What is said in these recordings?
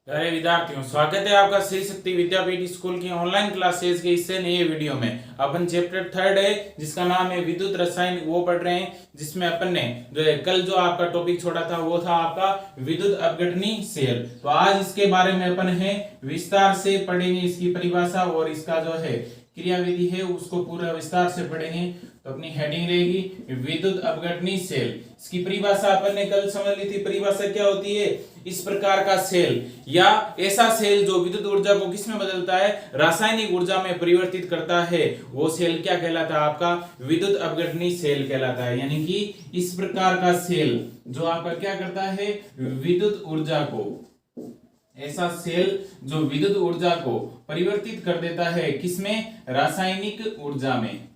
प्यारे विद्यार्थियों, स्वागत है आपका श्री शक्ति विद्यापीठ स्कूल की ऑनलाइन क्लासेस के इससे नए वीडियो में। अपन चैप्टर 3 है जिसका नाम है विद्युत रसायन, वो पढ़ रहे हैं। जिसमें अपन ने जो है कल जो आपका टॉपिक छोड़ा था वो था आपका विद्युत अपघटनी सेल। तो आज इसके बारे में अपन है विस्तार से पढ़ेंगे, इसकी परिभाषा और इसका जो है क्रियाविधि है उसको पूरा विस्तार से पढ़ेंगे। तो अपनी हेडिंग रहेगी विद्युत अपघटनी सेल। इसकी परिभाषा अपन ने कल समझ ली थी। परिभाषा क्या होती है? इस प्रकार का सेल या ऐसा सेल जो विद्युत ऊर्जा को किसमें बदलता है, रासायनिक ऊर्जा में परिवर्तित करता है, वो सेल क्या कहलाता है? आपका विद्युत अपघटनी सेल कहलाता है। यानी कि इस प्रकार का सेल जो आपका क्या करता है, विद्युत ऊर्जा को, ऐसा सेल जो विद्युत ऊर्जा को परिवर्तित कर देता है किसमें, रासायनिक ऊर्जा में।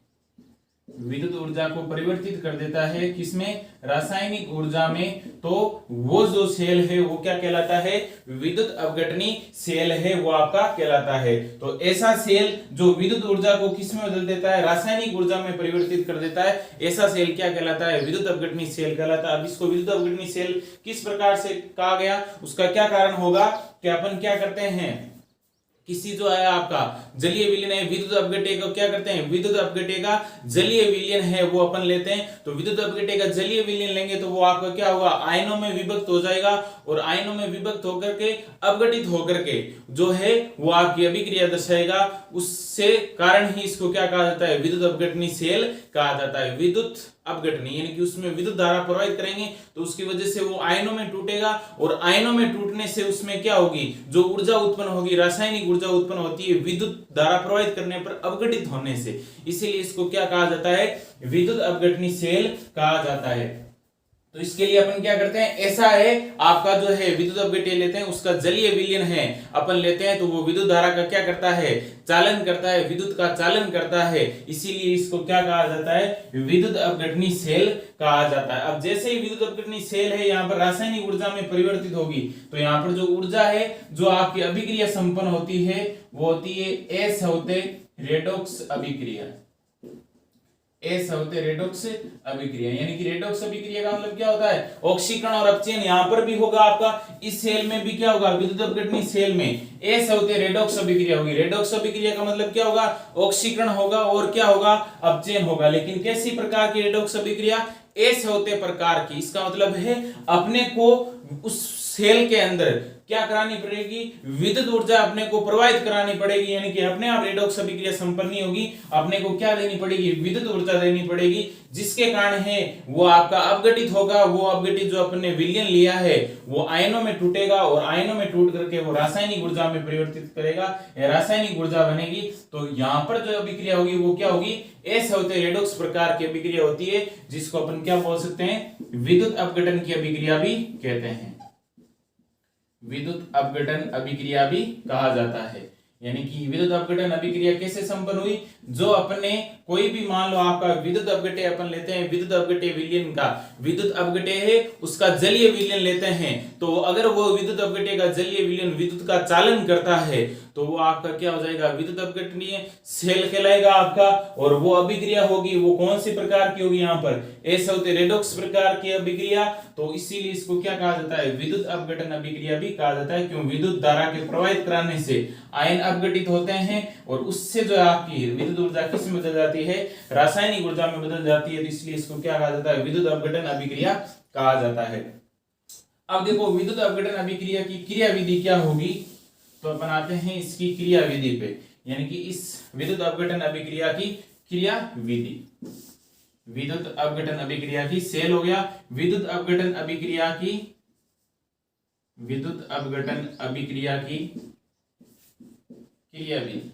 विद्युत ऊर्जा को परिवर्तित कर देता है किसमें, रासायनिक ऊर्जा में। तो वो जो सेल है वो क्या कहलाता है, विद्युत अपघटनी सेल है, वो आपका कहलाता है। तो ऐसा सेल जो विद्युत ऊर्जा को किसमें बदल देता है, रासायनिक ऊर्जा में परिवर्तित कर देता है, ऐसा सेल क्या कहलाता है, विद्युत अपघटनी सेल कहलाता है। अब इसको विद्युत अपघटनी सेल किस प्रकार से कहा गया, उसका क्या कारण होगा कि अपन क्या करते हैं, किसी जो है आपका जलीय विलयन है, विद्युत अपघट्य को क्या करते हैं, विद्युत अपघट्य का जलीय विलयन है वो अपन लेते हैं। तो विद्युत अपघट्य का जलीय विलयन लेंगे तो वो आपका क्या होगा, आयनों में विभक्त हो जाएगा, और आयनों में विभक्त होकर के अपघटित होकर के जो है वो आपकी अभिक्रिया दर्शाएगा। उससे कारण ही इसको क्या कहा जाता है, विद्युत अपघटनी सेल कहा जाता है। विद्युत अपघटनी यानी कि उसमें विद्युत धारा प्रवाहित करेंगे तो उसकी वजह से वो आयनों में टूटेगा, और आयनों में टूटने से उसमें क्या होगी, जो ऊर्जा उत्पन्न होगी, रासायनिक ऊर्जा उत्पन्न होती है विद्युत धारा प्रवाहित करने पर अपघटित होने से। इसीलिए इसको क्या कहा जाता है, विद्युत अपघटनी सेल कहा जाता है। तो इसके लिए अपन क्या करते हैं, ऐसा है आपका जो है विद्युत अपघट्य लेते हैं, उसका जलीय विलयन है अपन लेते हैं, तो वो विद्युत धारा का क्या करता है, चालन करता है, विद्युत का चालन करता है। इसीलिए इसको क्या कहा जाता है, विद्युत अपघटनी सेल कहा जाता है। अब जैसे ही विद्युत अपघटनी सेल है यहाँ पर रासायनिक ऊर्जा में परिवर्तित होगी, तो यहाँ पर जो ऊर्जा है जो आपकी अभिक्रिया संपन्न होती है वो होती है एस होते रेडॉक्स अभिक्रिया। एस होते रेडॉक्स अभिक्रिया। यानी कि रेडॉक्स अभिक्रिया का मतलब क्या होता है, ऑक्सीकरण और अपचयन यहां पर भी होगा आपका, इस सेल में भी क्या होगा, विद्युत अपघटनी सेल में एस होते रेडॉक्स अभिक्रिया होगी। रेडॉक्स अभिक्रिया का मतलब क्या होगा, ऑक्सीकरण होगा और क्या होगा, अपचयन होगा। लेकिन कैसी प्रकार की रेडॉक्स अभिक्रिया, एस होते प्रकार की। इसका मतलब है अपने को उस सेल के अंदर क्या करानी पड़ेगी, विद्युत ऊर्जा अपने को प्रवाहित करानी पड़ेगी। यानी कि अपने आप रेडॉक्स अभिक्रिया संपन्न नहीं होगी, अपने को क्या देनी पड़ेगी, विद्युत ऊर्जा देनी पड़ेगी, जिसके कारण है वो आपका अपघटित होगा। वो अपघटित जो अपने विलयन लिया है वो आयनों में टूटेगा, और आयनों में टूट करके वो रासायनिक ऊर्जा में परिवर्तित करेगा, रासायनिक ऊर्जा बनेगी। तो यहाँ पर जो अभिक्रिया होगी वो क्या होगी, एस होते रेडॉक्स प्रकार की अभिक्रिया होती है, जिसको अपन क्या बोल सकते हैं, विद्युत अपघटन की अभिक्रिया भी कहते हैं। विद्युत अपघटन अभिक्रिया भी कहा जाता है। यानी कि विद्युत अपघटन अभिक्रिया कैसे संपन्न हुई, जो अपने कोई भी मान लो आपका विद्युत अपघट्य अपन लेते हैं, विद्युत अपघट्य विलयन का, विद्युत अपघट्य है उसका जलीय विलयन लेते हैं, तो अगर वो विद्युत अपघट्य का जलीय विलयन विद्युत का चालन करता है तो वो आपका क्या हो जाएगा, विद्युत अपघटनीय सेल कहलाएगा आपका। और वो अभिक्रिया होगी वो कौन सी प्रकार की होगी, यहाँ पर एस होते रेडॉक्स प्रकार की अभिक्रिया। तो इसीलिए इसको क्या कहा जाता है, विद्युत अपघटन अभिक्रिया भी कहा जाता है। क्यों, विद्युत धारा के प्रवाहित कराने से आयन अपघटित होते हैं, और उससे जो आपकी विद्युत ऊर्जा किस में बदल जाती है, रासायनिक ऊर्जा में बदल जाती है। तो इसलिए इसको क्या कहा जाता है, विद्युत अपघटन अभिक्रिया कहा जाता है। अब देखो विद्युत अपघटन अभिक्रिया की क्रिया विधि क्या होगी, तो अपन आते हैं इसकी क्रिया विधि पे। यानी कि इस विद्युत अपघटन अभिक्रिया की क्रिया विधि, विद्युत अपघटन अभिक्रिया की सेल हो गया, विद्युत अपघटन अभिक्रिया की, विद्युत अपघटन अभिक्रिया की क्रिया विधि।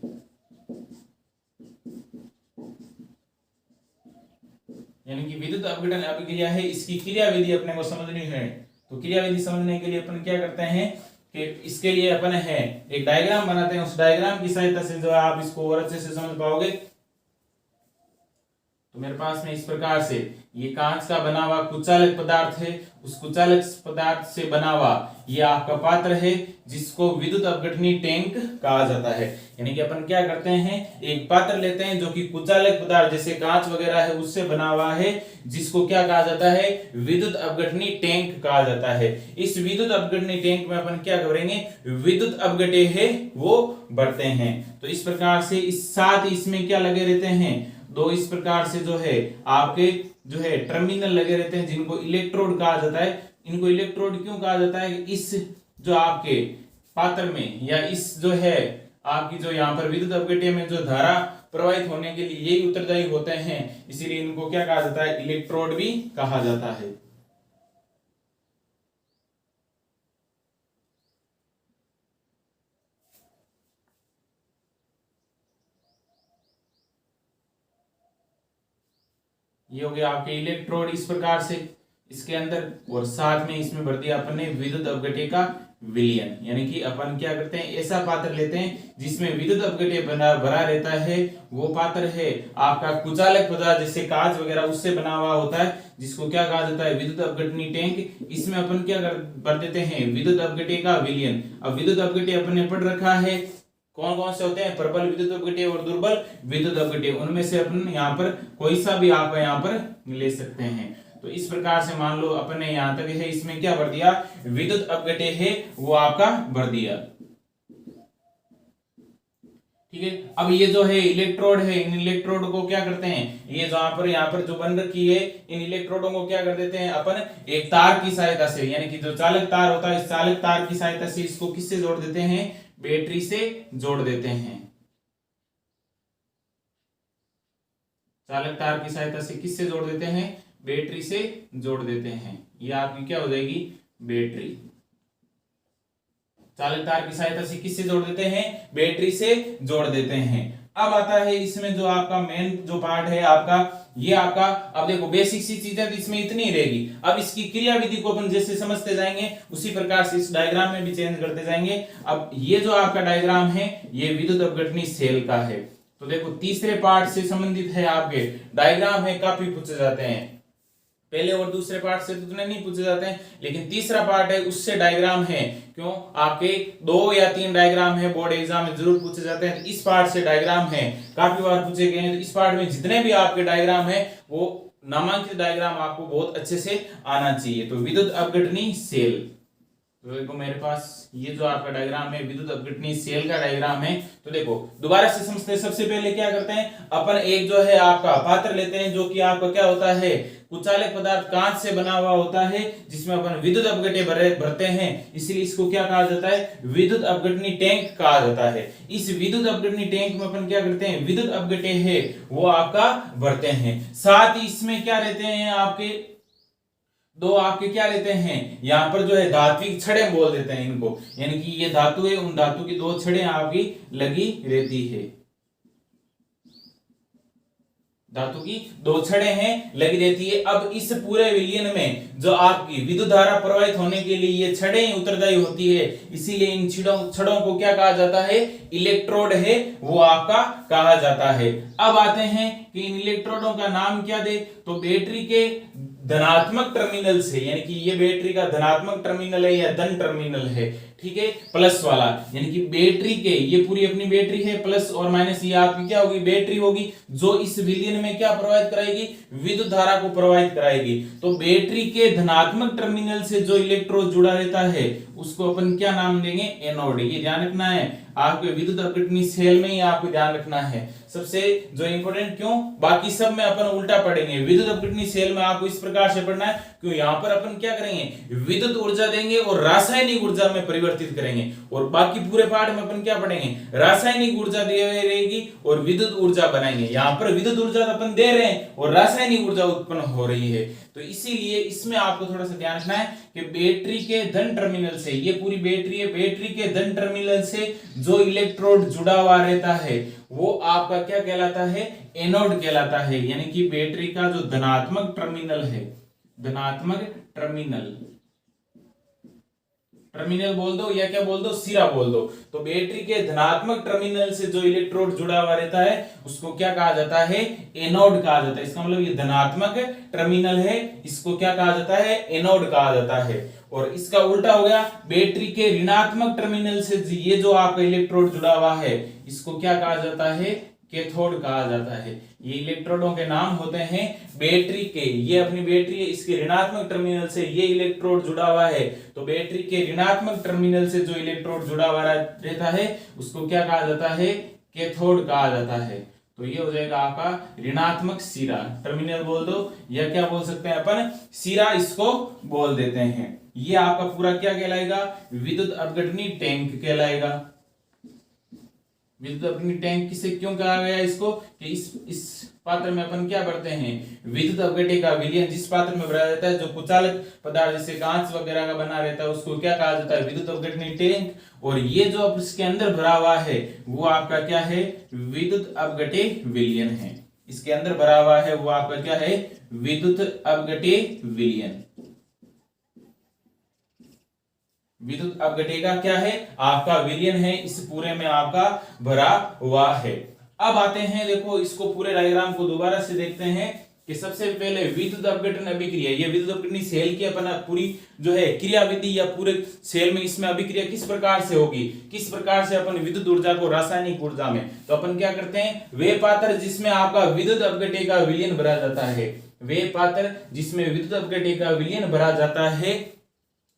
यानी कि विद्युत अपघटन अभिक्रिया है, इसकी क्रिया विधि अपने को समझनी है। तो क्रिया विधि समझने के लिए अपन क्या करते हैं कि इसके लिए अपन है एक डायग्राम बनाते हैं, उस डायग्राम की सहायता से जो आप इसको और अच्छे से समझ पाओगे। तो मेरे पास में इस प्रकार से ये कांच का बना हुआ कुचालक पदार्थ है, उस कुचालक पदार्थ से बना हुआ ये आपका पात्र है जिसको विद्युत अपघटनी टैंक कहा जाता है। यानी कि अपन क्या करते हैं, एक पात्र लेते हैं जो कि कुचालक पदार्थ जैसे कांच वगैरह है उससे बना हुआ है, जिसको क्या कहा जाता है, विद्युत अपघटनी टैंक कहा जाता है। इस विद्युत अपघटनी टैंक में अपन क्या करेंगे, विद्युत अपघटे है वो भरते हैं। तो इस प्रकार से इस साथ इसमें क्या लगे रहते हैं, दो इस प्रकार से जो है आपके जो है टर्मिनल लगे रहते हैं जिनको इलेक्ट्रोड कहा जाता है। इनको इलेक्ट्रोड क्यों कहा जाता है, इस जो आपके पात्र में या इस जो है आपकी जो यहाँ पर विद्युत अपघट्य में जो धारा प्रवाहित होने के लिए यही उत्तरदायी होते हैं, इसीलिए इनको क्या कहा जाता है, इलेक्ट्रोड भी कहा जाता है। ये हो गया आपके इलेक्ट्रोड इस प्रकार से इसके अंदर, और साथ में इसमें भर दिया अपन ने विद्युत अपघट्य का विलयन। यानी कि अपन क्या करते हैं, ऐसा पात्र लेते हैं जिसमें विद्युत अपघट्य भरा रहता है। वो पात्र है आपका कुचालक पदार्थ जैसे कांच वगैरह उससे बना हुआ होता है, जिसको क्या कहा जाता है, विद्युत अपघटनी टैंक। इसमें अपन क्या भर देते हैं, विद्युत अपघट्य का विलयन। अब विद्युत अपघट्य अपन ने पढ़ रखा है कौन कौन से होते हैं, प्रबल विद्युत अपघट्य और दुर्बल विद्युत अपघट्य। उनमें से अपन यहाँ पर कोई सा भी आप यहाँ पर ले सकते हैं। तो इस प्रकार से मान लो अपन ने यहाँ तक है इसमें क्या भर दिया, विद्युत अपघट्य है वो आपका भर दिया। ठीक है, अब ये जो है इलेक्ट्रोड है, इन इलेक्ट्रोड को क्या करते हैं, ये यहाँ पर जो बन रखी है इन इलेक्ट्रोडों को क्या कर देते हैं अपन, एक तार की सहायता से, यानी कि जो चालक तार होता है इस चालक तार की सहायता से इसको किससे जोड़ देते हैं, बैटरी से जोड़ देते हैं। चालक तार की सहायता से किससे जोड़ देते हैं, बैटरी से जोड़ देते हैं। ये आपकी क्या हो जाएगी, बैटरी। चालक तार की सहायता से किससे जोड़ देते हैं, बैटरी से जोड़ देते हैं। अब आता है इसमें जो आपका मेन जो पार्ट है आपका, ये आपका, अब देखो बेसिक सी चीजें तो इसमें इतनी ही रहेगी। अब इसकी क्रिया विधि को अपन जैसे समझते जाएंगे उसी प्रकार से इस डायग्राम में भी चेंज करते जाएंगे। अब ये जो आपका डायग्राम है ये विद्युत अपघटनी सेल का है। तो देखो तीसरे पार्ट से संबंधित है, आपके डायग्राम है काफी पूछे जाते हैं, पहले और दूसरे पार्ट से तो उतने नहीं पूछे जाते हैं, लेकिन तीसरा पार्ट है उससे डायग्राम है। क्यों, आपके 2 या 3 डायग्राम है बोर्ड एग्जाम में जरूर पूछे जाते हैं। इस पार्ट से डायग्राम है काफी बार पूछे गए हैं। तो इस पार्ट में जितने भी आपके डायग्राम है वो नामांकित डायग्राम आपको बहुत अच्छे से आना चाहिए। तो विद्युत अपघटनी सेल, तो देखो मेरे पास ये जो आपका डायग्राम है विद्युत अपघटनी सेल का डायग्राम है। तो देखो दोबारा से समझते हैं, सबसे पहले क्या करते हैं अपन, एक जो है आपका पात्र लेते हैं जो कि आपका क्या होता है, कुचालक पदार्थ कांच से बना हुआ होता है जिसमें अपन विद्युत अपघट्य भरते हैं, इसलिए इसको क्या कहा जाता है, विद्युत अपघटनी टैंक कहा जाता है। इस विद्युत अपघटनी टैंक में अपन क्या करते हैं, विद्युत अपघट्य है वो आपका भरते हैं। साथ ही इसमें क्या रहते हैं आपके, दो आपके क्या रहते हैं, यहाँ पर जो है धात्विक छड़ें बोल देते हैं इनको, यानी कि ये धातु है, उन धातु की 2 छड़ें आपकी लगी रहती है। धातु की 2 छड़ें हैं लगी रहती है। अब इस पूरे विलयन में जो आपकी विद्युत धारा प्रवाहित होने के लिए ये छड़ें उत्तरदायी होती है, इसीलिए इन छड़ों को क्या कहा जाता है, इलेक्ट्रोड है वो आपका कहा जाता है। अब आते हैं कि इन इलेक्ट्रोडों का नाम क्या दे, तो बैटरी के धनात्मक टर्मिनल से, यानी कि ये बैटरी का धनात्मक टर्मिनल है या धन टर्मिनल है, ठीक है, प्लस वाला, यानी कि बैटरी के, ये पूरी अपनी बैटरी है, प्लस और माइनस ये आपकी क्या होगी, बैटरी होगी, जो इस विलयन में क्या प्रवाहित कराएगी, विद्युत धारा को प्रवाहित कराएगी। तो बैटरी के धनात्मक टर्मिनल से जो इलेक्ट्रोड जुड़ा रहता है उसको अपन क्या नाम देंगे, एनोड। ये ध्यान रखना है आपके विद्युत अपघटनी सेल में ही आपको ध्यान रखना है सबसे जो इंपॉर्टेंट। क्यों, बाकी सब में अपन उल्टा पढ़ेंगे, विद्युत अपघटनी सेल में आपको इस प्रकार से पढ़ना है। क्यों, यहाँ पर अपन क्या करेंगे, विद्युत ऊर्जा देंगे और रासायनिक ऊर्जा में परिवर्तित करेंगे, और बाकी पूरे पाठ में अपन क्या पढ़ेंगे, रासायनिक ऊर्जा दी रहेगी और विद्युत ऊर्जा बनाएंगे। यहाँ पर विद्युत ऊर्जा अपन दे रहे हैं और रासायनिक ऊर्जा उत्पन्न हो रही है। तो इसीलिए इसमें आपको थोड़ा सा ध्यान रखना है कि बैटरी के धन टर्मिनल से, ये पूरी बैटरी है, बैटरी के धन टर्मिनल से जो इलेक्ट्रोड जुड़ा हुआ रहता है वो आपका क्या कहलाता है, एनोड कहलाता है। यानी कि बैटरी का जो धनात्मक टर्मिनल है, धनात्मक टर्मिनल टर्मिनल बोल दो या क्या बोल दो, सिरा बोल दो। तो बैटरी के धनात्मक टर्मिनल से जो इलेक्ट्रोड जुड़ा हुआ रहता है उसको क्या कहा जाता है, एनोड कहा जाता है। इसका मतलब ये धनात्मक टर्मिनल है, इसको क्या कहा जाता है, एनोड कहा जाता है। और इसका उल्टा हो गया, बैटरी के ऋणात्मक टर्मिनल से ये जो आपका इलेक्ट्रोड जुड़ा हुआ है इसको क्या कहा जाता है, कैथोड कहा जाता है। ये इलेक्ट्रोडों के नाम होते हैं बैटरी के। ये अपनी बैटरी है, इसके ऋणात्मक टर्मिनल से ये इलेक्ट्रोड जुड़ा हुआ है, तो बैटरी के ऋणात्मक टर्मिनल से जो इलेक्ट्रोड जुड़ा हुआ रहता है उसको क्या कहा जाता है, कैथोड कहा जाता है। तो ये हो जाएगा आपका ऋणात्मक सिरा, टर्मिनल बोल दो या क्या बोल सकते हैं अपन, सिरा इसको बोल देते हैं। ये आपका पूरा क्या कहलाएगा, विद्युत अपघटनी टैंक कहलाएगा। विद्युत अपघटनी टैंक किसे क्यों कहा गया इसको, कि इस पात्र में अपन क्या भरते हैं, विद्युत अपघटे का विलयन। जिस पात्र में भरा जाता है जो कुचालक पदार्थ जैसे कांच वगैरह का बना रहता है उसको क्या कहा जाता है, विद्युत अपघटनी टैंक। और ये जो अब इसके अंदर भरा हुआ है वो आपका क्या है, विद्युत अपघटे विलयन है। इसके अंदर भरा हुआ है वो आपका क्या है, विद्युत अपघटे विलयन। विद्युत अपघटे का क्या है, आपका विलयन है, इस पूरे में आपका भरा हुआ है। अब आते हैं, देखो इसको पूरे डायग्राम को दोबारा से देखते हैं कि सबसे पहले विद्युत अपघटन अभिक्रिया, ये विद्युत अपघटनी सेल की अपन पूरी जो है क्रियाविधि या पूरे सेल में इसमें अभिक्रिया किस प्रकार से होगी, किस प्रकार से अपन विद्युत ऊर्जा को रासायनिक ऊर्जा में, तो अपन क्या करते हैं, वे पात्र जिसमें आपका विद्युत अपघटे का विलयन भरा जाता है, वे पात्र जिसमें विद्युत अपघटे का विलयन भरा जाता है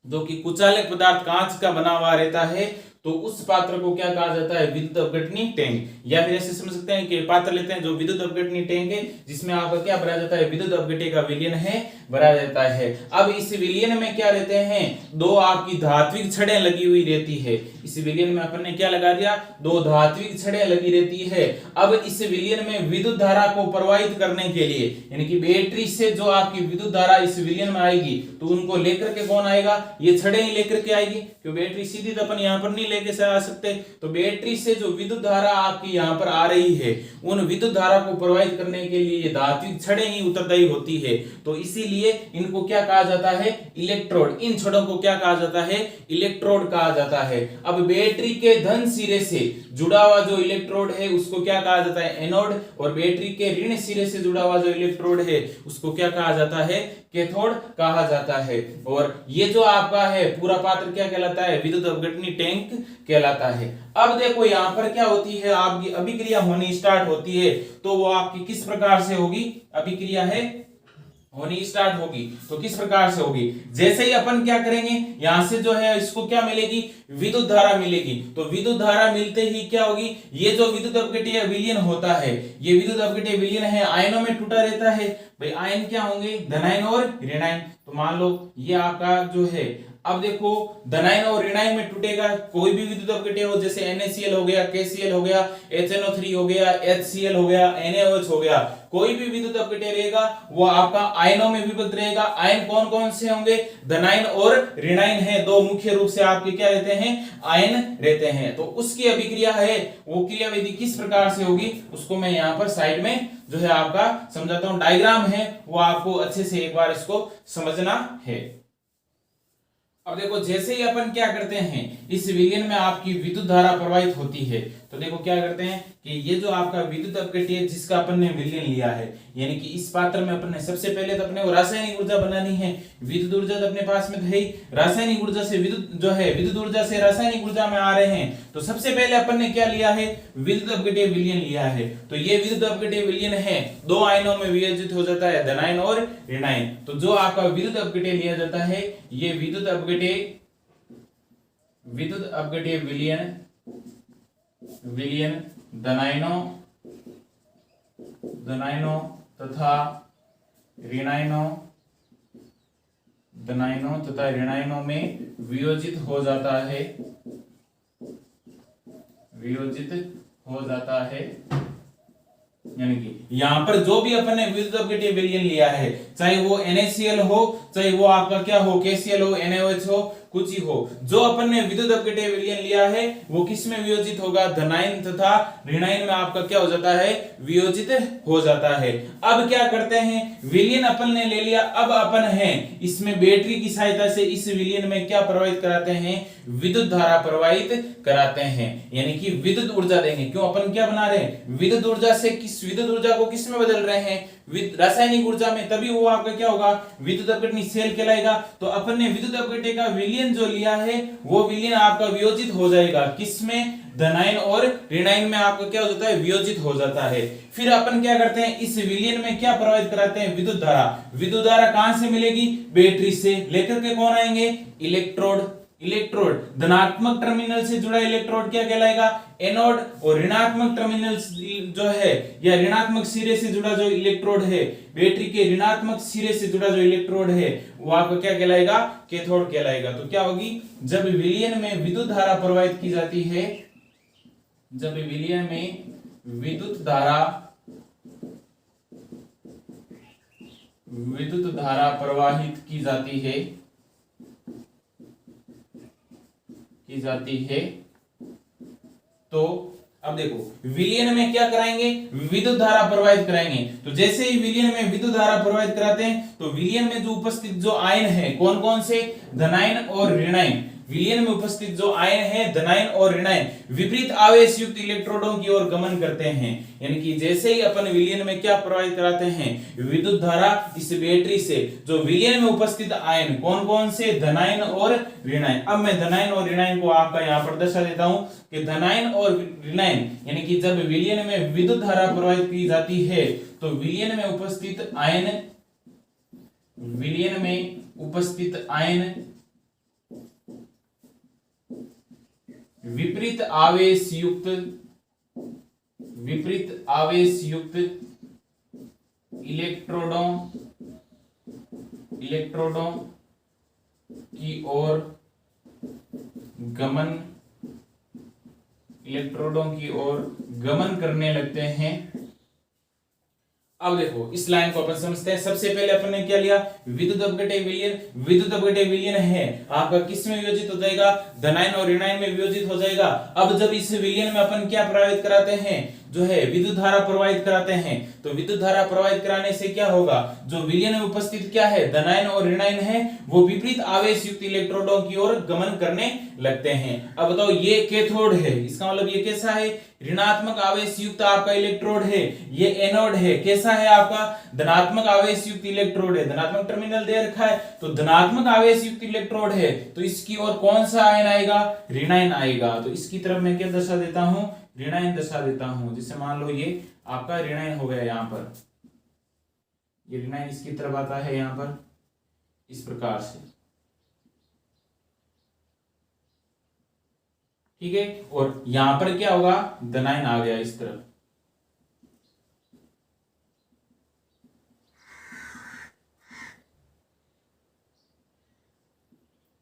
जो कि कुचालक पदार्थ कांच का बना हुआ रहता है, तो उस पात्र को क्या कहा जाता है, विद्युत अपघटनी टैंक। या फिर ऐसे समझ सकते हैं कि पात्र लेते हैं जो विद्युत अपघटनी टैंक है जिसमें आपका क्या भरा जाता है, विद्युत अपघटे का विलयन है भरा जाता है। अब इस विलयन में क्या रहते हैं, दो आपकी धात्विक छड़ें लगी हुई रहती है। इस विलयन में अपन ने क्या लगा दिया, दो धात्विक छड़ें लगी रहती है। अब इस विलयन में विद्युत धारा को प्रवाहित करने के लिए, यानी कि बैटरी से जो आपकी विद्युत धारा इस विलयन में आएगी तो उनको लेकर के कौन आएगा, ये छड़ें ही लेकर के आएगी, क्योंकि बैटरी सीधी तो अपन यहाँ पर नहीं लेके से आ सकते। तो बैटरी से जो विद्युत धारा आपकी यहाँ पर आ रही है उन विद्युत धारा को प्रवाहित करने के लिए ये धात्विक छड़ें ही उत्तरदायी होती है। तो इसीलिए इनको क्या कहा जाता है, इलेक्ट्रोड। इन छड़ों को क्या कहा जाता है, इलेक्ट्रोड कहा जाता है। अब बैटरी के धन सिरे से जुड़ा हुआ जो इलेक्ट्रोड है उसको क्या कहा जाता है, एनोड। और बैटरी के ऋण सिरे से जुड़ा हुआ जो इलेक्ट्रोड है उसको क्या कहा जाता है, कैथोड कहा जाता है। और ये जो आपका है पूरा पात्र क्या कहलाता है, विद्युत अपघटनी टैंक कहलाता है। अब देखो यहाँ पर क्या होती है, आपकी अभिक्रिया होनी स्टार्ट होती है, तो वो आपकी किस प्रकार से होगी, अभिक्रिया है होनी स्टार्ट होगी तो किस प्रकार से होगी, जैसे ही अपन क्या करेंगे, यहां से जो है इसको क्या मिलेगी, विद्युत धारा मिलेगी। तो विद्युत धारा मिलते ही क्या होगी, ये जो विद्युत अपघटीय विलयन होता है, ये विद्युत अपघटीय विलयन है आयनों में टूटा रहता है। भाई आयन क्या होंगे, धनायन और ऋणायन। तो मान लो ये आपका जो है, अब देखो धनायन और ऋणायन में टूटेगा कोई भी विद्युत अपघट्य हो, जैसे NaCl हो गया, KCl हो गया, HNO3 हो गया, HCl हो गया, NaOH हो गया, कोई भी विद्युत अपघट्य रहेगा वो आपका आयनों में विभक्त रहेगा। आयन कौन कौन से होंगे, धनायन और ऋणायन है, दो मुख्य रूप से आपके क्या रहते हैं, आयन रहते हैं। तो उसकी अभिक्रिया है वो क्रियाविधि किस प्रकार से होगी उसको मैं यहाँ पर साइड में जो है आपका समझाता हूं, डायग्राम है वो आपको अच्छे से एक बार इसको समझना है। अब देखो जैसे ही अपन क्या करते हैं, इस विलयन में आपकी विद्युत धारा प्रवाहित होती है, तो देखो क्या करते हैं कि ये जो आपका विद्युत अपघट्य जिसका अपन ने विलयन लिया है, यानी कि इस पात्र में अपन ने सबसे पहले तो अपने को रासायनिक ऊर्जा बनानी है। विद्युत ऊर्जा तो अपने पास में है ही, रासायनिक ऊर्जा से विद्युत जो है विद्युत ऊर्जा से रासायनिक ऊर्जा में आ रहे हैं। तो सबसे पहले अपन ने क्या लिया है, विद्युत अपघट्य विलयन लिया है। तो ये विद्युत अपघट्य विलयन है, दो आयनों में विभाजित हो जाता है, धनायन और ऋणायन। तो जो आपका विद्युत अपघट्य लिया जाता है ये विद्युत अपघट्य विलयन धनायनों तथा ऋणायनों में वियोजित हो जाता है। यानी कि यहां पर जो भी अपन ने विद्युत अपघट्य विलयन लिया है, चाहे वो NaCl हो, चाहे वो आपका क्या हो, KCl हो, NaOH हो, कुछ ही हो। जो अपन ने विद्युत अपघट्य विलयन लिया है वो किस में वियोजित होगा, धनायन तथा ऋणायन में आपका क्या हो जाता है, वियोजित हो जाता है। अब क्या करते हैं, विलयन अपन ने ले लिया, अब अपन है इसमें बैटरी की सहायता से इस विलयन में क्या प्रवाहित कराते हैं, विद्युत धारा प्रवाहित कराते हैं, यानी कि विद्युत ऊर्जा देंगे। क्यों, अपन क्या बना रहे हैं, विद्युत ऊर्जा से किस विद्युत ऊर्जा को किस में बदल रहे हैं, रासायनिक ऊर्जा में, तभी वो आपका क्या होगा, विद्युत अपघटन सेल कहलाएगा। तो अपन ने विद्युत अपघटन का विलयन जो लिया है वो विलयन आपका वियोजित हो जाएगा, किसमें, धनायन और ऋणायन में आपका क्या हो जाता है, वियोजित हो जाता है। फिर अपन क्या करते हैं, इस विलयन में क्या प्रवाहित कराते हैं, विद्युत धारा। विद्युत धारा कहां से मिलेगी, बैटरी से, लेकर के कौन आएंगे, इलेक्ट्रोड। इलेक्ट्रोड, धनात्मक टर्मिनल से जुड़ा इलेक्ट्रोड क्या कहलाएगा, एनोड, और ऋणात्मक टर्मिनल जो है या ऋणात्मक सिरे से जुड़ा जो इलेक्ट्रोड है, बैटरी के ऋणात्मक सिरे से जुड़ा जो इलेक्ट्रोड है वो आपको क्या कहलाएगा, कैथोड कहलाएगा। तो क्या होगी, जब विलयन में विद्युत धारा प्रवाहित की जाती है, जब विलयन में विद्युत धारा प्रवाहित की जाती है तो अब देखो विलयन में क्या कराएंगे, विद्युत धारा प्रवाहित कराएंगे। तो जैसे ही विलयन में विद्युत धारा प्रवाहित कराते हैं तो विलयन में जो उपस्थित जो आयन है, कौन कौन से, धनायन और ऋणायन, विलयन में उपस्थित जो आयन है धनायन और ऋणायन विपरीत आवेश युक्त इलेक्ट्रोडों की ओर गमन करते हैं। यानी कि जैसे ही अपन विलयन में क्या प्रवाहित कराते हैं, विद्युत धारा इस बैटरी से, जो विलयन में उपस्थित आयन कौन कौन से, धनायन और ऋणायन। अब मैं धनायन और ऋणायन को आपका यहां पर दर्शा देता हूं कि धनायन और ऋणायन, यानी कि जब विलयन में विद्युत धारा प्रवाहित की जाती है तो विलयन में उपस्थित आयन विपरीत आवेश युक्त इलेक्ट्रोडों की ओर गमन करने लगते हैं। अब देखो इस लाइन को अपन समझते हैं। सबसे पहले अपन ने क्या लिया, विद्युत अपघट्य विलयन। विद्युत अपघट्य विलयन है आपका किस में वियोजित हो जाएगा, धनायन और ऋणायन में वियोजित हो जाएगा। अब जब इस विलयन में अपन क्या प्रवाहित कराते हैं, जो है विद्युत धारा प्रवाहित कराते हैं, तो विद्युत धारा प्रवाहित कराने से क्या होगा, जो विलयन में उपस्थित क्या है, धनायन और ऋणायन है, वो विपरीत आवेश युक्त इलेक्ट्रोडों की ओर गमन करने लगते हैं। अब बताओ ये कैथोड है, इसका मतलब ये कैसा है, ऋणात्मक आवेश युक्त आपका इलेक्ट्रोड है। ये एनोड है, कैसा है आपका, धनात्मक आवेश युक्त इलेक्ट्रोड है, धनात्मक टर्मिनल दे रखा है, तो धनात्मक आवेश युक्त इलेक्ट्रोड है, तो इसकी ओर कौन सा आयन आएगा, ऋणायन आएगा। तो इसकी तरफ मैं क्या दर्शा देता हूं, ऋणायन दर्शा देता हूं। जैसे मान लो ये आपका ऋणायन हो गया, यहां पर ये ऋणायन इसकी तरफ आता है, यहां पर इस प्रकार से, ठीक है। और यहां पर क्या होगा, धनायन आ गया इस तरफ।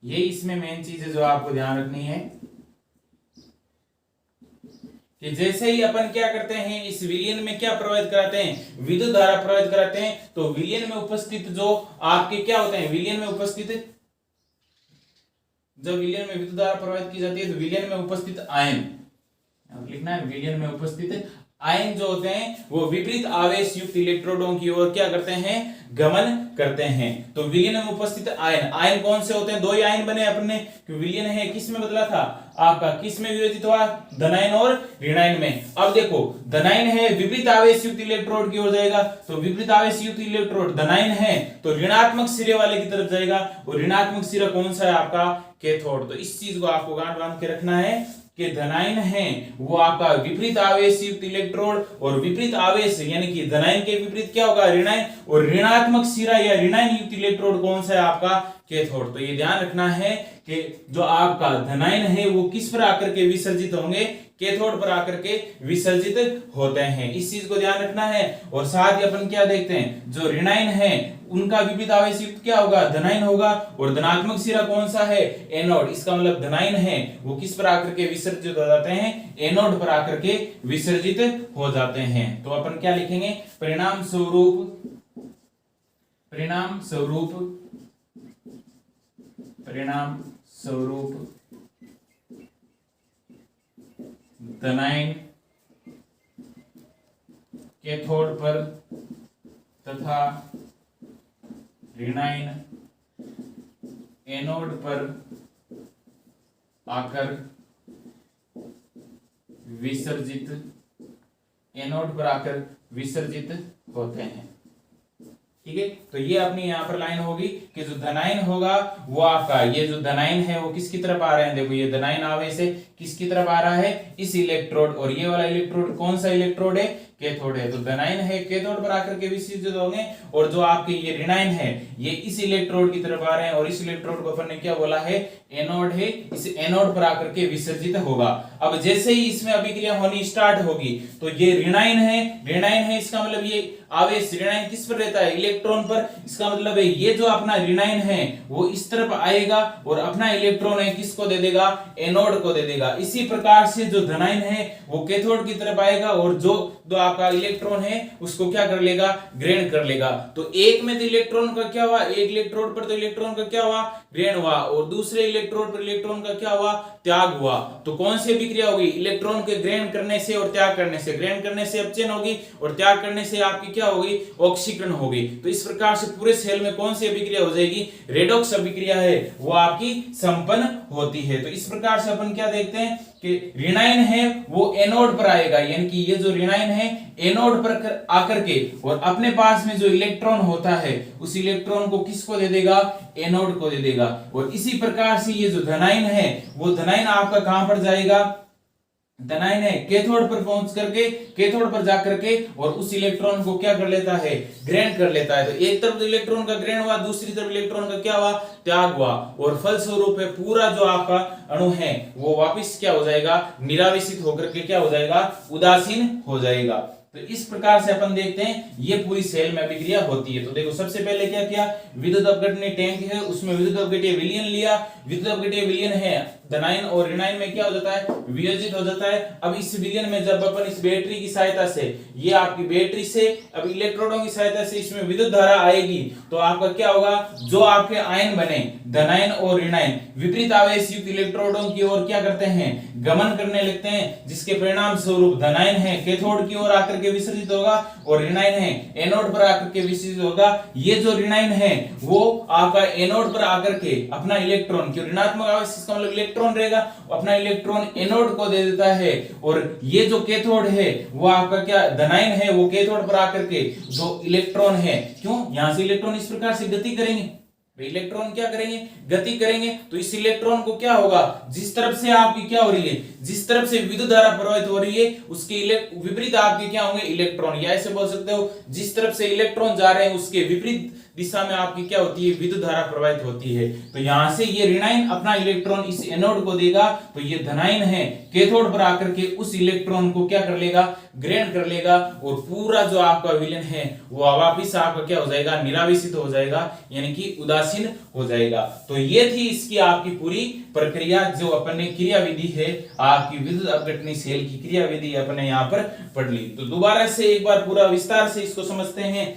ये इसमें मेन चीज है जो आपको ध्यान रखनी है कि जैसे ही अपन क्या करते हैं, इस विलयन में क्या प्रवाहित कराते हैं, विद्युत धारा प्रवाहित कराते हैं, तो विलयन में उपस्थित जो आपके क्या होते हैं, विलयन में उपस्थित, जब विलयन में विद्युत धारा प्रवाहित की जाती है तो विलयन में उपस्थित आयन, लिखना है, विलयन में उपस्थित आयन जो होते हैं वो विपरीत आवेश युक्त इलेक्ट्रोडों की ओर क्या करते हैं, गमन करते हैं। तो विलयन में उपस्थित आयन, आयन कौन से होते हैं, दो ही आयन बने अपने, विलयन है किस में बदला था आपका, किस में वियोजित हुआ, धनायन और ऋणायन में। अब देखो धनायन है विपरीत आवेश युक्त इलेक्ट्रोड की ओर जाएगा, तो विपरीत आवेश युक्त इलेक्ट्रोड धनायन है तो ऋणात्मक सिरे वाले की तरफ जाएगा, और ऋणात्मक सिरा कौन सा है आपका, कैथोड। तो इस चीज को आपको गांठ बांध के रखना है कि धनायन है वो आपका विपरीत आवेश युक्त इलेक्ट्रोड, और विपरीत आवेश यानी कि धनायन के विपरीत क्या होगा, ऋणायन, और ऋणात्मक सिरा या ऋणायन युक्त इलेक्ट्रोड कौन सा है आपका, कैथोड। तो ये ध्यान रखना है कि जो आपका धनायन है वो किस पर आकर के विसर्जित होंगे, कैथोड पर आकर के विसर्जित होते हैं, इस चीज को ध्यान रखना है। और साथ ही अपन क्या देखते हैं, जो ऋणायन है उनका विपरीत आवेश युक्त क्या होगा, धनायन होगा, और धनात्मक सिरा कौन सा है, एनोड। इसका मतलब धनायन है वो किस पर आकर के विसर्जित हो जाते हैं, एनोड पर आकर के विसर्जित हो जाते हैं। तो अपन क्या लिखेंगे, परिणाम स्वरूप धनायन कैथोड पर तथा ऋणायन एनोड पर आकर विसर्जित होते हैं। ठीक है, तो ये अपनी यहाँ पर लाइन होगी कि जो धनायन होगा वो आपका, ये जो धनायन है वो किसकी तरफ आ रहे हैं, देखो ये धनायन आवेश है किसकी तरफ आ रहा है, इस इलेक्ट्रोड, और ये वाला इलेक्ट्रोड कौन सा इलेक्ट्रोड है, कैथोड है। तो धनायन है कैथोड पर आकर के विसर्जित होंगे, और जो आपके ये ऋणायन है ये इस इलेक्ट्रोड की तरफ आ रहे हैं, और इस इलेक्ट्रोड को अपन ने क्या बोला है, एनोड है, इस एनोड पर आकर के विसर्जित होगा। अब जैसे ही इसमें अभिक्रिया होनी स्टार्ट होगी तो ये ऋणायन है, इसका मतलब ये आवेश ऋणायन किस पर रहता है, इलेक्ट्रॉन पर। इसका मतलब है ये जो अपना ऋणायन है वो इस तरफ आएगा और अपना इलेक्ट्रॉन है किसको दे देगा, एनोड को दे देगा। इसी प्रकार से जो धनायन है वो कैथोड की तरफ आएगा, और जो आपका इलेक्ट्रॉन है उसको क्या कर लेगा, ग्रहण कर लेगा। तो एक में तो इलेक्ट्रॉन का क्या हुआ, एक इलेक्ट्रोड पर तो इलेक्ट्रॉन का क्या हुआ, ग्रहण हुआ, और दूसरे इलेक्ट्रोड पर इलेक्ट्रॉन का क्या हुआ, त्याग हुआ। तो कौन सी अभिक्रिया होगी, इलेक्ट्रॉन के ग्रहण करने से और त्याग करने से। ग्रहण करने से अपचयन होगी और त्याग करने से आपकी क्या होगी, ऑक्सीकरण होगी। तो इस प्रकार से पूरे सेल में कौन सी अभिक्रिया हो जाएगी, रेडॉक्स अभिक्रिया है वो आपकी संपन्न होती है। तो इस प्रकार से अपन क्या देखते हैं कि ऋणायन है वो एनोड पर आएगा, यानी कि ये जो ऋणायन है एनोड पर आकर के और अपने पास में जो इलेक्ट्रॉन होता है उस इलेक्ट्रॉन को किसको दे देगा, एनोड को दे देगा। और इसी प्रकार से ये जो धनायन है वो धनायन आपका कहां पर जाएगा, धनायन है कैथोड पर पहुंच करके, कैथोड पर जाकर के और उस इलेक्ट्रॉन को क्या कर लेता है, ग्रहण कर लेता है। तो एक तरफ इलेक्ट्रॉन का ग्रहण हुआ, दूसरी तरफ इलेक्ट्रॉन का क्या हुआ, त्याग हुआ, और फलस्वरूप है पूरा जो आपका अणु है वो वापस क्या हो जाएगा, निरावेशित होकर के क्या हो जाएगा, उदासीन हो जाएगा। तो इस प्रकार से अपन देखते हैं ये पूरी सेल में अभिक्रिया होती है। तो देखो सबसे पहले क्या किया, विद्युत अपघटनी टैंक है उसमें विद्युत अपघटीय विलयन लिया, विद्युत अपघटीय विलयन है धनायन और ऋणायन में क्या हो जाता है, वियोजित हो जाता है। अब इस विलयन में जब अपन इस बैटरी की सहायता से, ये आपकी बैटरी से अब इलेक्ट्रोडों की सहायता से इसमें विद्युत धारा आएगी, तो आपका क्या होगा, जो आपके आयन बने धनायन और ऋणायन विपरीत आवेश युक्त इलेक्ट्रोडों की ओर क्या करते हैं, गमन करने लगते हैं, जिसके परिणाम स्वरूप धनायन है कैथोड की ओर आकर के विसर्जित होगा और ऋणायन है एनोड पर आकर के विसर्जित होगा। ये जो ऋणायन है वो आपका एनोड पर आकर के अपना इलेक्ट्रॉन, क्यों ऋणात्मक आवेश इसका मतलब इलेक्ट्रॉन रहेगा, अपना इलेक्ट्रॉन एनोड को दे देता है, और ये जो कैथोड है वो आपका क्या धनायन है वो कैथोड पर आकर के जो इलेक्ट्रॉन है, क्यों यहां से इलेक्ट्रॉन इस प्रकार से गति करेंगे, इलेक्ट्रॉन क्या करेंगे, गति करेंगे। तो इस इलेक्ट्रॉन को क्या होगा, जिस तरफ से आपकी क्या हो रही है, जिस तरफ से विद्युत धारा प्रवाहित हो रही है उसके विपरीत आपके क्या होंगे, इलेक्ट्रॉन, या ऐसे बोल सकते हो जिस तरफ से इलेक्ट्रॉन जा रहे हैं उसके विपरीत दिशा में आपकी क्या होती है, विद्युत धारा प्रवाहित होती है। तो यहां से ये ऋणायन अपना इलेक्ट्रॉन इस एनोड को देगा, तो ये धनायन है कैथोड पर आकर के उस इलेक्ट्रॉन को क्या कर लेगा, ग्रहण कर लेगा, और पूरा जो आपका विलयन है वो वापिस आपका क्या हो जाएगा, निरावेशित हो जाएगा, यानी कि उदासीन हो जाएगा। तो ये थी इसकी आपकी पूरी प्रक्रिया, जो अपन ने क्रिया विधि है आपकी विद्युत अपघटनी सेल की क्रिया विधि अपन ने यहाँ पर पढ़ ली। तो दोबारा से एक बार पूरा विस्तार से इसको समझते हैं।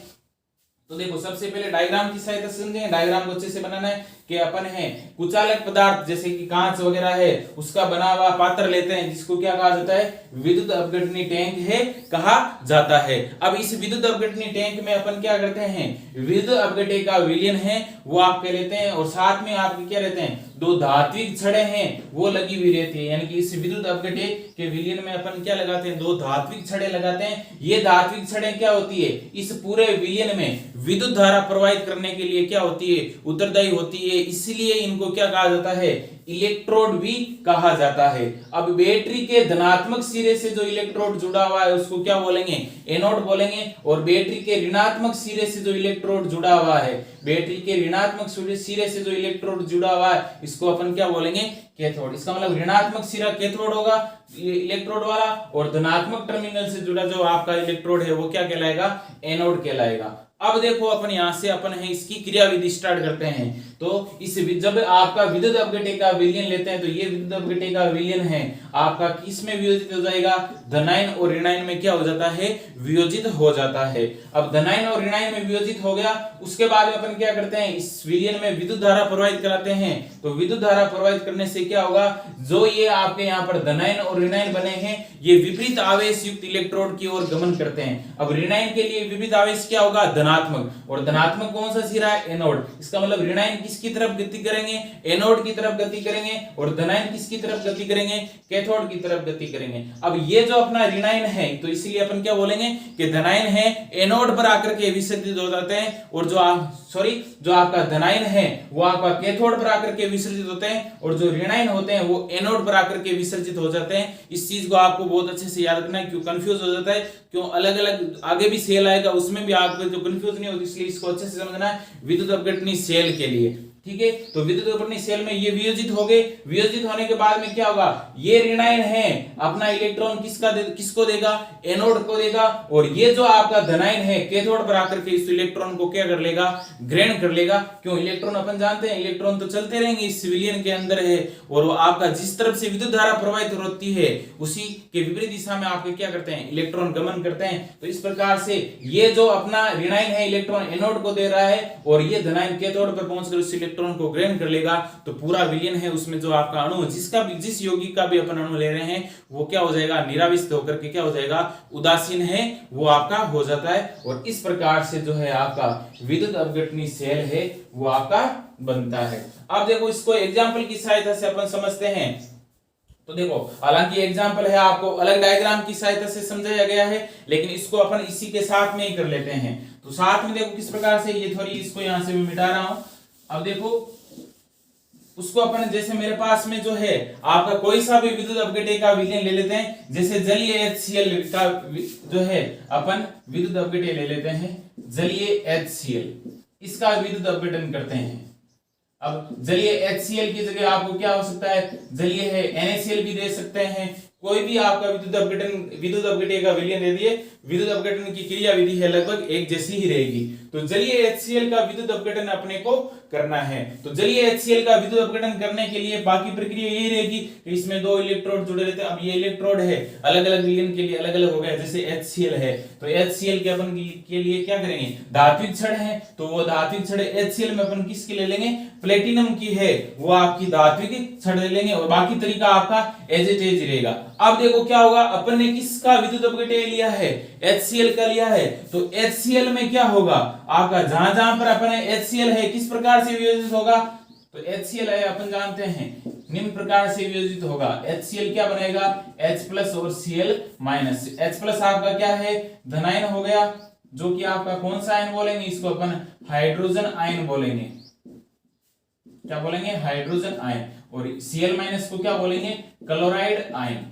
तो देखो सबसे पहले डायग्राम की सहायता से समझेंगे। डायग्राम को अच्छे से बनाना है कि अपन है कुचालक पदार्थ जैसे कि कांच वगैरह है उसका बना हुआ पात्र लेते हैं, जिसको क्या कहा जाता है, विद्युत अपघटनी टैंक है कहा जाता है। अब इस विद्युत अपघटनी टैंक में अपन क्या करते हैं, विद्युत अपघट्य का विलयन है वो आप कह लेते हैं, और साथ में आपके क्या रहते हैं, दो धात्विक छड़ें हैं वो लगी हुई रहती है, यानी कि इस विद्युत अपघट्य के विलयन में अपन क्या लगाते हैं, दो धात्विक छड़ें लगाते हैं। ये धात्विक छड़ें क्या होती है, इस पूरे विलयन में विद्युत धारा प्रवाहित करने के लिए क्या होती है, उत्तरदायी होती है, इसलिए इनको क्या कहा जाता है, इलेक्ट्रोड भी कहा जाता है। अब बैटरी के धनात्मक सिरे से जो इलेक्ट्रोड जुड़ा हुआ है उसको क्या बोलेंगे, एनोड बोलेंगे, और बैटरी के ऋणात्मक सिरे से जो इलेक्ट्रोड जुड़ा हुआ है, बैटरी के ऋणात्मक सिरे से जो इलेक्ट्रोड जुड़ा हुआ है इसको अपन क्या बोलेंगे, कैथोड। इसका मतलब ऋणात्मक सिरा कैथोड होगा, इलेक्ट्रोड वाला, और धनात्मक टर्मिनल से जुड़ा जो आपका इलेक्ट्रोड है वो क्या कहलाएगा, एनोड कहलाएगा। अब देखो अपन यहां से अपन है इसकी क्रियाविधि स्टार्ट करते हैं। तो इस जब आपका विद्युत अपघट्य का विलयन लेते हैं तो ये विद्युत अपघट्य का विलयन है आपका किस में वियोजित हो जाएगा, धनायन और ऋणायन में क्या हो जाता है, वियोजित हो जाता है। अब धनायन और ऋणायन में वियोजित हो गया, उसके बाद अपन क्या करते हैं, इस विलयन में विद्युत धारा प्रवाहित कराते हैं। तो विद्युत धारा प्रवाहित करने से क्या होगा, जो ये आपके यहाँ पर धनायन और ऋणायन बने हैं ये विपरीत आवेश युक्त इलेक्ट्रोड की ओर गमन करते हैं। अब ऋणायन के लिए विपरीत आवेश क्या होगा, धनात्मक, और धनात्मक कौन सा सिरा है, एनोड। इसका मतलब ऋणायन किसकी तरफ गति करेंगे, एनोड की तरफ गति करेंगे, और धनायन किसकी तरफ गति करेंगे, कैथोड की तरफ गति करेंगे। अब ये जो अपना ऋणायन है तो इसीलिए अपन क्या बोलेंगे कि धनायन है एनोड पर आकर के विसर्जित हो जाते हैं, और जो आपका धनायन है वो आपका कैथोड पर आकर के विसर्जित होते हैं, और जो ऋणायन होते हैं वो एनोड पर आकर के विसर्जित हो जाते हैं। इस चीज को आपको बहुत अच्छे से याद रखना है, क्यों कंफ्यूज हो जाता है, क्यों अलग अलग आगे भी सेल आएगा उसमें भी आपको जो कंफ्यूज नहीं होती, इसलिए इसको अच्छे से समझना है विद्युत अपघटनी सेल के लिए। ठीक है, तो विद्युत अपघटनी सेल में ये वियोजित हो गए, वियोजित होने के बाद में क्या होगा, ये ऋणायन है अपना इलेक्ट्रॉन किसको देगा, एनोड को देगा, और ये जो आपका धनायन है कैथोड पर आकर के इस इलेक्ट्रॉन को क्या कर लेगा, ग्रहण कर लेगा। क्यों, इलेक्ट्रॉन अपन जानते हैं इलेक्ट्रॉन तो चलते रहेंगे इस विलयन के अंदर है, और वो आपका जिस तरफ से विद्युत धारा प्रवाहित होती है उसी के विपरीत दिशा में आपके क्या करते हैं, इलेक्ट्रॉन गमन करते हैं। तो इस प्रकार से ये जो अपना ऋणायन है इलेक्ट्रॉन एनोड को दे रहा है, और ये धनायन कैथोड पर पहुंचकर उस इलेक्ट्रॉन को ग्रहण कर लेगा। तो पूरा विलयन है उसमें जो आपका अणु जिस यौगिक का भी अपन अणु ले रहे हैं वो क्या हो जाएगा, निराविष्ट होकर के क्या हो जाएगा, उदासीन है वो आपका हो जाता है। और इस प्रकार से जो है आपका विद्युत अपघटनी सेल है वो आपका बनता है। अब देखो इसको एग्जाम्पल की सहायता से अपन समझते हैं। तो देखो हालांकि एग्जाम्पल है आपको अलग डायग्राम की सहायता से समझाया गया है, लेकिन इसको अपन इसी के साथ में ही कर लेते हैं। तो साथ में देखो किस प्रकार से, ये थोड़ी इसको यहां से मैं मिटा रहा हूं। अब देखो उसको अपन जैसे मेरे पास में जो है आपका कोई सा भी विद्युत अपघट्य का विलयन ले लेते हैं, जैसे जलीय HCl का जो है अपन विद्युत अपघट्य ले लेते हैं, जलीय HCl, इसका विद्युत अपघटन करते हैं। अब जलीय HCl की जगह आपको क्या हो सकता है, जलीय है NaCl भी दे सकते हैं। कोई भी आपका विद्युत अपघट्य का विलयन दे दिए, विद्युत अपघटन की क्रिया विधि है लगभग एक जैसी ही रहेगी। तो जलीय HCl का विद्युत अपघटन अपने को करना है। तो जलीय HCl का विद्युत अपघटन करने के लिए बाकी प्रक्रिया यही रहेगी कि इसमें दो इलेक्ट्रोड जुड़े रहते हैं। अब ये इलेक्ट्रोड है अलग अलग विलयन के लिए अलग अलग हो गया, जैसे HCl है तो HCl के अपन के लिए क्या करेंगे, धात्विक छड़ है तो वो धात्विक छड़ HCl में अपन किसकी ले लेंगे, प्लेटिनम की है वो आपकी धात्विक छड़ ले लेंगे, और बाकी तरीका आपका एज इट इज रहेगा। अब देखो क्या होगा, अपन ने किसका विद्युत अपघट्य लिया है, HCl का लिया है। तो HCl में क्या होगा आपका, जहां जहां पर अपन HCl है किस प्रकार से वियोजित होगा, तो HCl है अपन जानते हैं निम्न प्रकार से वियोजित होगा। HCl क्या बनेगा, H प्लस और Cl माइनस। H प्लस आपका क्या है, धनायन हो गया, जो कि आपका कौन सा आयन बोलेंगे, इसको अपन हाइड्रोजन आयन बोलेंगे। क्या बोलेंगे, हाइड्रोजन आयन। और Cl माइनस को क्या बोलेंगे, क्लोराइड आयन।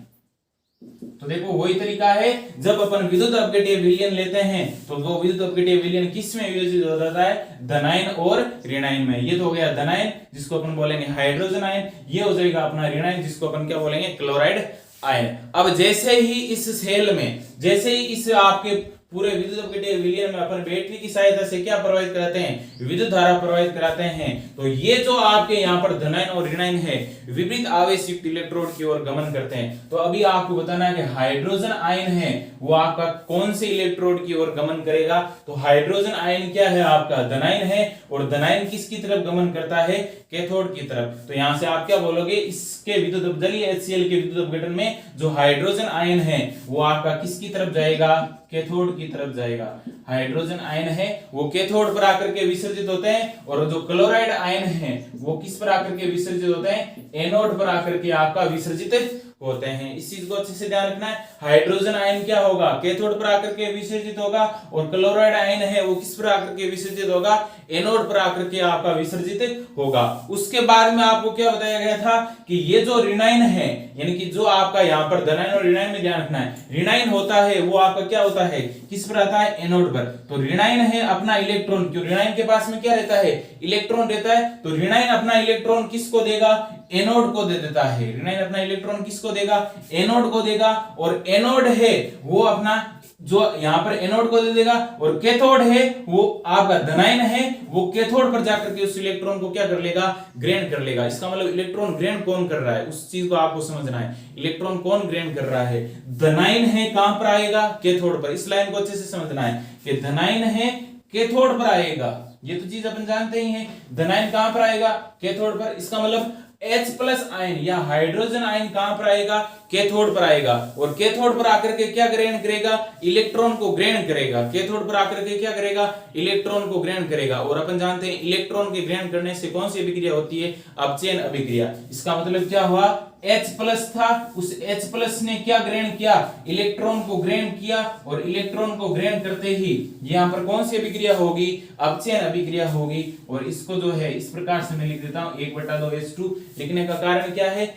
तो देखो वही तरीका है, जब अपन विद्युत अपघट्य विलयन लेते हैं तो वो विद्युत अपघट्य विलयन किस में वियोजित हो जाता है, धनायन और ऋणायन में। ये तो हो गया धनायन जिसको अपन बोलेंगे हाइड्रोजन आयन, ये हो जाएगा अपना ऋणायन जिसको अपन क्या बोलेंगे, क्लोराइड आयन। अब जैसे ही इस सेल में, जैसे ही इस आपके पूरे विद्युत अपघट्य विलयन में अपन बैटरी की सहायता से क्या प्रवाहित कराते हैं, विद्युत धारा प्रवाहित कराते हैं। तो ये जो आपके यहाँ पर धनायन और ऋणायन है विपरीत आवेश युक्त इलेक्ट्रोड की ओर गमन करते हैं। तो अभी आपको बताना है कि हाइड्रोजन आयन है वो आपका कौन से इलेक्ट्रोड की ओर गमन करेगा। तो हाइड्रोजन आयन क्या है आपका, धनायन है, और धनायन किसकी तरफ गमन करता है, कैथोड की तरफ। तो यहां से आप क्या बोलोगे, इसके विद्युत जलीय HCl के विद्युत अपघटन में जो हाइड्रोजन आयन है वो आपका किसकी तरफ जाएगा, कैथोड की तरफ जाएगा। हाइड्रोजन आयन है वो कैथोड पर आकर के विसर्जित होते हैं, और जो क्लोराइड आयन है वो किस पर आकर के विसर्जित होते हैं, एनोड पर आकर के आपका विसर्जित होते हैं। इस चीज को अच्छे से ध्यान रखना है। हाइड्रोजन आयन क्या होगा, कैथोड पर आकर के विसर्जित होगा, और क्लोराइड आयन है वो किस पर आकर के विसर्जित होगा, एनोड पर आकर के आपका विसर्जित होगा। उसके बाद में आपको क्या बताया गया था कि ये जो ऋणायन है, यानी कि जो आपका यहाँ पर धनायन और ऋणायन में ध्यान रखना है, ऋणायन होता है वो आपका क्या होता है, किस पर आता है, एनोड पर। तो ऋणायन है अपना इलेक्ट्रॉन, क्यों ऋणायन के पास में क्या रहता है, इलेक्ट्रॉन रहता है, तो ऋणायन अपना इलेक्ट्रॉन किसको देगा, एनोड को दे देता है। ऋणायन अपना इलेक्ट्रॉन किसको देगा? एनोड को देगा, और एनोड है वो अपना जो यहां पर एनोड को दे देगा, और कैथोड है वो आपका धनायन है, वो कैथोड पर जाकर के उस इलेक्ट्रॉन को क्या कर लेगा? ग्रहण कर लेगा। इसका मतलब इलेक्ट्रॉन ग्रहण कौन कर रहा है, उस चीज को आपको समझना है। इलेक्ट्रॉन कौन ग्रहण कर रहा है? धनायन है, कहां पर आएगा? कैथोड पर। इस लाइन को अच्छे से समझना है कि धनायन है कैथोड पर आएगा, ये तो चीज अपन जानते ही हैं। धनायन कहां पर आएगा? कैथोड पर। इसका मतलब H+ आयन या हाइड्रोजन आयन कहां पर आएगा? कैथोड पर आएगा, और कैथोड पर आकर के क्या ग्रहण करेगा? इलेक्ट्रॉन को ग्रहण करेगा। कैथोड पर आकर के क्या करेगा? इलेक्ट्रॉन को ग्रहण करेगा। और अपन जानते हैं इलेक्ट्रॉन के ग्रहण करने से कौन सी अभिक्रिया होती है? अपचयन अभिक्रिया। इसका मतलब क्या हुआ? H+ था, उस H+ ने क्या ग्रहण किया? इलेक्ट्रॉन को ग्रहण किया, और इलेक्ट्रॉन को ग्रहण करते ही यहां पर कौन सी अभिक्रिया होगी? अपचयन अभिक्रिया होगी। और इसको जो है इस प्रकार से मैं लिख देता हूं 1/2 H2। लिखने का कारण क्या है?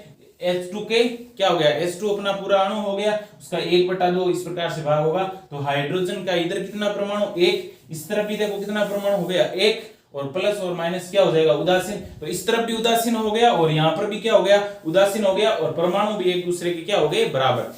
H2 के क्या हो गया? H2 अपना पूरा अणु हो गया, उसका 1/2 इस प्रकार से भाग होगा। तो हाइड्रोजन का इधर कितना परमाणु? 1। इस तरफ भी देखो कितना परमाणु हो गया? 1। और प्लस और माइनस क्या हो जाएगा? उदासीन। तो इस तरफ भी उदासीन हो गया, और यहां पर भी क्या हो गया? उदासीन हो गया, और परमाणु भी एक दूसरे के क्या हो गए? बराबर।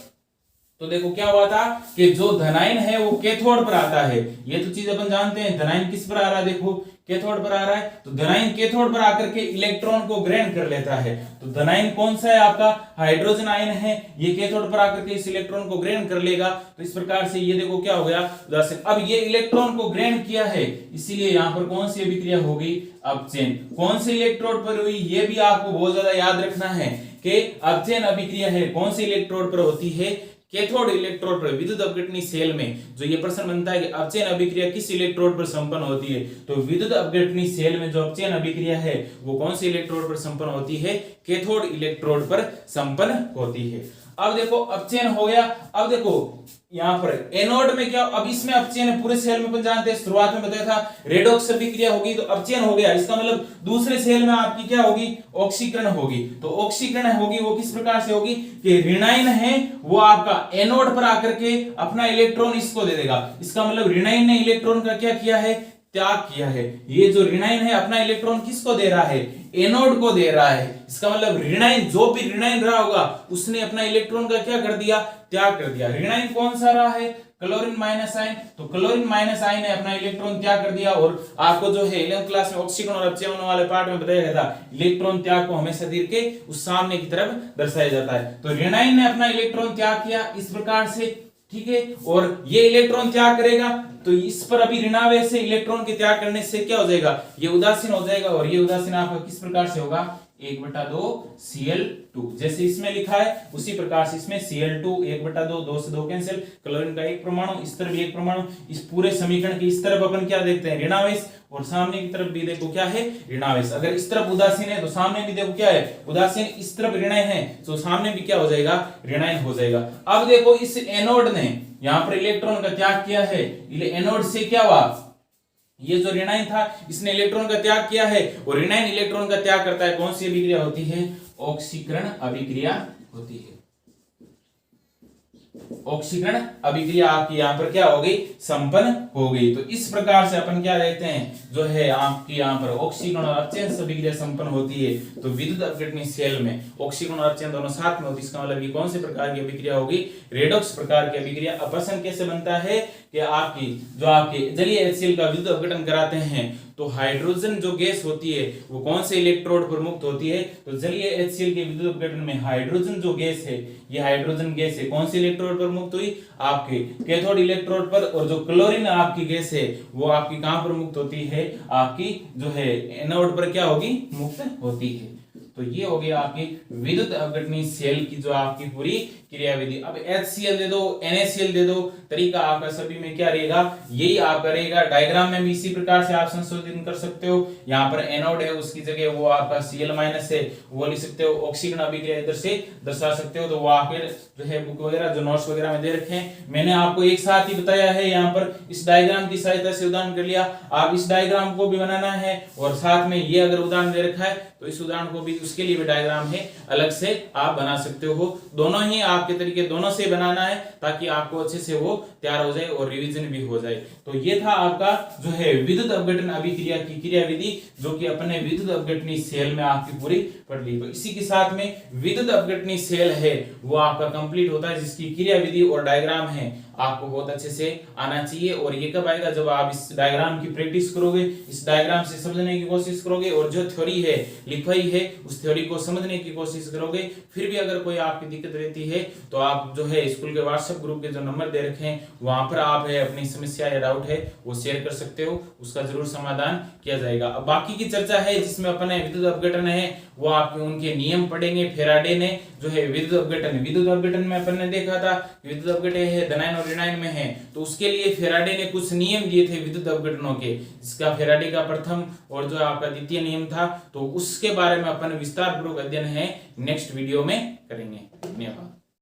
तो देखो क्या हुआ था कि जो धनायन है वो कैथोड पर आता है। ये तो चीज अपन जानते हैं। धनायन किस पर आ रहा है? देखो कैथोड पर आ रहा है। तो धनायन कैथोड पर आकर के इलेक्ट्रॉन को ग्रहण कर लेता है। तो धनायन कौन सा है? आपका हाइड्रोजन आयन है। ये कैथोड पर आकर के इस इलेक्ट्रॉन को ग्रहण कर लेगा। तो इस प्रकार से ये देखो क्या हो गया? उदासीन। अब ये इलेक्ट्रॉन को ग्रहण किया है, इसीलिए यहां पर कौन सी अभिक्रिया होगी? अपचयन। कौन से इलेक्ट्रोड पर हुई? ये भी आपको बहुत ज्यादा याद रखना है कि अपचयन अभिक्रिया है कौन से इलेक्ट्रोड पर होती है? कैथोड इलेक्ट्रोड पर। विद्युत अपघटनी सेल में जो ये प्रश्न बनता है कि अपचयन अभिक्रिया किस इलेक्ट्रोड पर संपन्न होती है, तो विद्युत अपघटनी सेल में जो अपचयन अभिक्रिया है वो कौन से इलेक्ट्रोड पर संपन्न होती है? कैथोड इलेक्ट्रोड पर संपन्न होती है। अब देखो अपचयन हो गया। अब देखो यहां पर एनोड में क्या? अब इसमें अपचयन है, पूरे सेल में अपन जानते हैं, शुरुआत में बताया था रेडॉक्स अभिक्रिया होगी तो अपचयन हो गया। इसका मतलब दूसरे सेल में आपकी क्या होगी? ऑक्सीकरण होगी। तो ऑक्सीकरण होगी वो किस प्रकार से होगी कि ऋणायन है वो आपका एनोड पर आकर के अपना इलेक्ट्रॉन इसको दे देगा। इसका मतलब ऋणायन ने इलेक्ट्रॉन का क्या किया है? त्याग किया है। ये जो ऋणायन है अपना इलेक्ट्रॉन किसको दे रहा है? एनोड को दे रहा है। इसका मतलब ऋणायन जो भी ऋणायन रहा होगा उसने अपना इलेक्ट्रॉन का क्या कर दिया? त्याग कर दिया। ऋणायन कौन सा रहा है? Chlorine minus ion. तो क्लोरीन माइनस आयन ने अपना इलेक्ट्रॉन त्याग कर दिया। और आपको जो है 11th क्लास में ऑक्सीकरण और अपचयन वाले पार्ट में बताया गया था इलेक्ट्रॉन त्याग को हमेशा तीर के उस सामने की तरफ दर्शाया जाता है। तो ऋणायन ने अपना इलेक्ट्रॉन त्याग किया इस प्रकार से, ठीक है। और ये इलेक्ट्रॉन त्याग करेगा तो इस पर अभी ऋणावेश से इलेक्ट्रॉन के त्याग करने से क्या हो जाएगा? ये उदासीन हो जाएगा। और ये उदासीन आपका किस प्रकार से होगा? 1/2 Cl2। जैसे इसमें लिखा है उसी प्रकार से इसमें Cl2 1/2, 2 से 2 कैंसिल, क्लोरीन का एक परमाणु, इस तरफ भी एक परमाणु। इस पूरे समीकरण के इस तरफ अपन क्या देखते हैं? ऋणावेश, और सामने की तरफ भी देखो क्या है? ऋणावेश। अगर इस तरफ उदासीन है तो सामने भी देखो क्या है? उदासीन। इस तरफ ऋणायन है तो सामने भी क्या हो जाएगा? ऋणायन हो जाएगा। अब देखो इस एनोड ने यहां पर इलेक्ट्रॉन का त्याग किया है। एनोड से क्या हुआ? ये जो ऋणायन था इसने इलेक्ट्रॉन का त्याग किया है, और ऋणायन इलेक्ट्रॉन का त्याग करता है। कौन सी अभिक्रिया होती है? ऑक्सीकरण अभिक्रिया होती है। ऑक्सीकरण अभिक्रिया आपकी यहां पर क्या हो गई? संपन्न हो गई। तो इस प्रकार से अपन क्या देखते हैं जो है आपकी यहां पर ऑक्सीकरण और अपचयन अभिक्रिया संपन्न होती है। तो विद्युत अपघटनी सेल में ऑक्सीकरण और अपचयन दोनों साथ में होती है। इसका मतलब ये कौन से प्रकार की अभिक्रिया होगी? रेडॉक्स प्रकार की अभिक्रिया। अपघटन कैसे बनता है कि आपकी जो आपके जलीय HCl का विद्युत अपघटन कराते हैं तो हाइड्रोजन जो गैस होती है वो कौन से इलेक्ट्रोड पर मुक्त होती है? तो जलीय HCl के विद्युत अपघटन में हाइड्रोजन जो गैस है, ये हाइड्रोजन गैस है कौन से इलेक्ट्रोड पर मुक्त हुई? आपके कैथोड इलेक्ट्रोड पर। और जो क्लोरीन आपकी गैस है वो आपकी कहां पर मुक्त होती है? आपकी जो है एनोड पर क्या होगी? मुक्त होती है। तो ये हो गया आपकी विद्युत अपघटनी सेल की जो आपकी पूरी क्रियाविधि। अब HCl दे दो, NaCl दे दो, तरीका आपका सभी में क्या रहेगा? यही आपका रहेगा। डायग्राम में भी इसी प्रकार से आप संशोधन कर सकते हो। यहाँ पर एनोड है उसकी जगह वो आपका Cl- है वो लिख सकते हो। ऑक्सीकरण अभिक्रिया इधर से दर्शा सकते हो। तो वो आपके जो है बुक वगैरह जो नोट्स वगैरह में दे रखे हैं, मैंने आपको एक साथ ही बताया है। यहाँ पर इस डायग्राम की सहायता से उदाहरण कर लिया। आप इस डायग्राम को भी बनाना है और साथ में ये अगर उदाहरण दे रखा है तो इस उदाहरण को भी, उसके लिए भी डायग्राम है अलग से आप बना सकते हो। दोनों ही आप आपके तरीके दोनों से बनाना है ताकि आपको अच्छे से वो तैयार हो जाए और रिवीजन भी हो जाए। तो ये था आपका जो है विद्युत अपघटन अभिक्रिया की क्रियाविधि, जो कि अपने विद्युत अपघटनी सेल में आपकी पूरी पढ़ ली। तो इसी के साथ में विद्युत अपघटनी सेल है वो आपका कंप्लीट होता है, जिसकी क्रियाविधि और डायग्राम है आपको बहुत अच्छे से आना चाहिए। और ये कब आएगा, जब आप इस डायग्राम की प्रैक्टिस करोगे, इस डायग्राम से समझने की कोशिश करोगे और जो थ्योरी है लिखवाई है उस थ्योरी को समझने की कोशिश करोगे। फिर भी अगर कोई आपकी दिक्कत रहती है तो आप जो है स्कूल के व्हाट्सएप ग्रुप के जो नंबर दे रखे हैं वहां पर आप है अपनी समस्या या डाउट है वो शेयर कर सकते हो, उसका जरूर समाधान किया जाएगा। अब बाकी की चर्चा है जिसमें अपने विद्युत अपघटन है वो आपके उनके नियम पढ़ेंगे। फेराडे ने जो है विद्युत अपघटन में अपन ने देखा था विद्युत अपघटन है धनायन और ऋणायन में है, तो उसके लिए फेराडे ने कुछ नियम दिए थे विद्युत अपघटनों के, जिसका फेराडे का प्रथम और जो आपका द्वितीय नियम था, तो उसके बारे में अपन विस्तार पूर्वक अध्ययन है नेक्स्ट वीडियो में करेंगे। धन्यवाद।